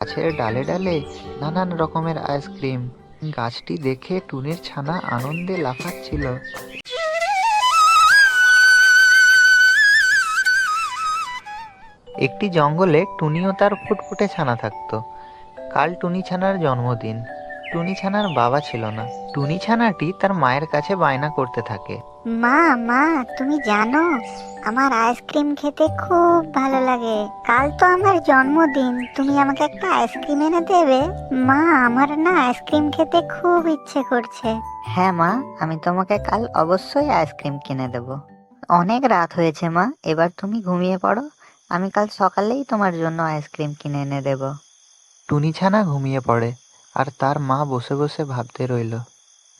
গাছের ডালে ডালে নানান রকমের আইসক্রিম। গাছটি দেখে টুনির ছানা আনন্দে লাফাচ্ছিল। একটি জঙ্গলে টুনি ও তার ফুটফুটে ছানা থাকতো। কাল টুনি ছানার জন্মদিন। টুনি ছানার বাবা ছিল না। টুনি ছানাটি তার মায়ের কাছে বায়না করতে থাকে। মা মা, তুমি জানো আমার আইসক্রিম খেতে খুব ভালো লাগে। কাল তো আমার জন্মদিন, তুমি আমাকে একটা আইসক্রিম এনে দেবে? মা, আমার না আইসক্রিম খেতে খুব ইচ্ছে করছে। হ্যাঁ মা, আমি তোমাকে কাল অবশ্যই আইসক্রিম কিনে দেব। অনেক রাত হয়েছে মা, এবার তুমি ঘুমিয়ে পড়ো। আমি কাল সকালেই তোমার জন্য আইসক্রিম কিনে এনে দেব। টুনি ছানা ঘুমিয়ে পড়ে আর তার মা বসে বসে ভাবতে রইল।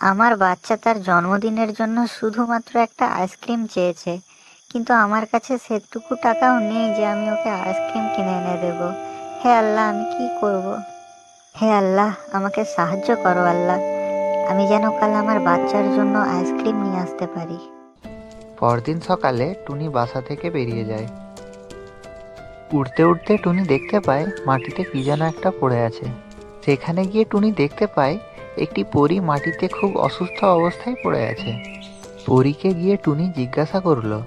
আমার বাচ্চা তার জন্মদিনের জন্য শুধুমাত্র একটা আইসক্রিম চেয়েছে, কিন্তু আমার কাছে সেটুকু টাকাও নেই যে আমি ওকে আইসক্রিম কিনে এনে দেব। হে আল্লাহ, আমি কি করব? হে আল্লাহ, আমাকে সাহায্য করো আল্লাহ, আমি যেন কাল আমার বাচ্চার জন্য আইসক্রিম নিয়ে আসতে পারি। পরদিন সকালে টুনি বাসা থেকে বেরিয়ে যায়। উড়তে উড়তে টুনি দেখতে পায় মাটিতে কি যেন একটা পড়ে আছে। সেখানে গিয়ে টুনি দেখতে পায় একটি পরী মাটিতে খুব অসুস্থ অবস্থায় পড়ে আছে। পরীকে গিয়ে টুনি জিজ্ঞাসা করলো,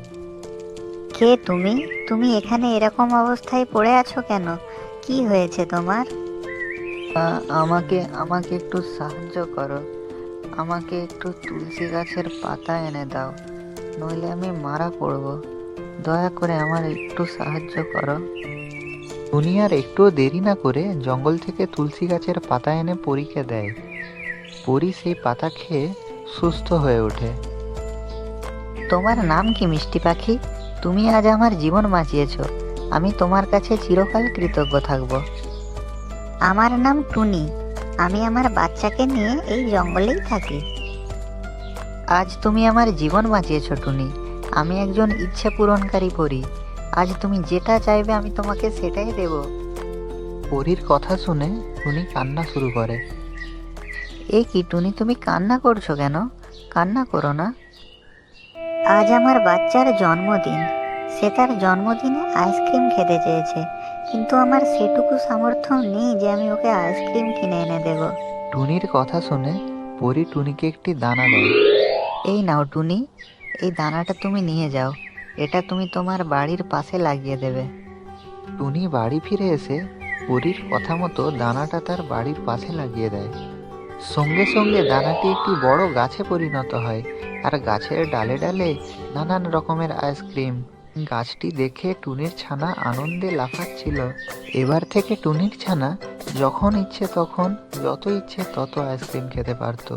কে তুমি? তুমি এখানে এরকম অবস্থায় পড়ে আছো কেন? কি হয়েছে তোমার? আমাকে আমাকে একটু সাহায্য করো। আমাকে একটু তুলসী গাছের পাতা এনে দাও, নইলে আমি মারা পড়ব। দয়া করে আমার একটু সাহায্য করো। টুনি আর একটুও দেরি না করে জঙ্গল থেকে তুলসী গাছের পাতা এনে পরীকে দেয়। পরী সেই পাতা খেয়ে সুস্থ হয়ে ওঠে। তোমার নাম কি মিষ্টি পাখি? তুমি আজ আমার জীবন বাঁচিয়েছ, আমি তোমার কাছে চিরকাল কৃতজ্ঞ থাকব। আমার নাম টুনি, আমি আমার বাচ্চাকে নিয়ে এই জঙ্গলেই থাকি। আজ তুমি আমার জীবন বাঁচিয়েছ টুনি, আমি একজন ইচ্ছে পূরণকারী পরী। আজ তুমি যেটা চাইবে আমি তোমাকে সেটাই দেব। পরীর কথা শুনে টুনি কান্না শুরু করে। এ কি টুনি, তুমি কান্না করছো কেন? কান্না করো না। আজ আমার বাচ্চার জন্মদিন। সে তার জন্মদিনে আইসক্রিম খেতে চেয়েছে, কিন্তু আমার সেটুকু সামর্থ্য নেই যে আমি ওকে আইসক্রিম কিনে এনে দেব। টুনির কথা শুনে পরী টুনিকে একটি দানা দেয়। এই নাও টুনি, এই দানাটা তুমি নিয়ে যাও, এটা তুমি তোমার বাড়ির পাশে লাগিয়ে দেবে। টুনি বাড়ি ফিরে এসে পরীর কথা মতো দানাটা তার বাড়ির পাশে লাগিয়ে দেয়। সঙ্গে সঙ্গে দানাটি একটি বড় গাছে পরিণত হয় আর গাছের ডালে ডালে নানান রকমের আইসক্রিম। গাছটি দেখে টুনির ছানা আনন্দে লাফাচ্ছিল। এবার থেকে টুনির ছানা যখন ইচ্ছে তখন যত ইচ্ছে তত আইসক্রিম খেতে পারতো।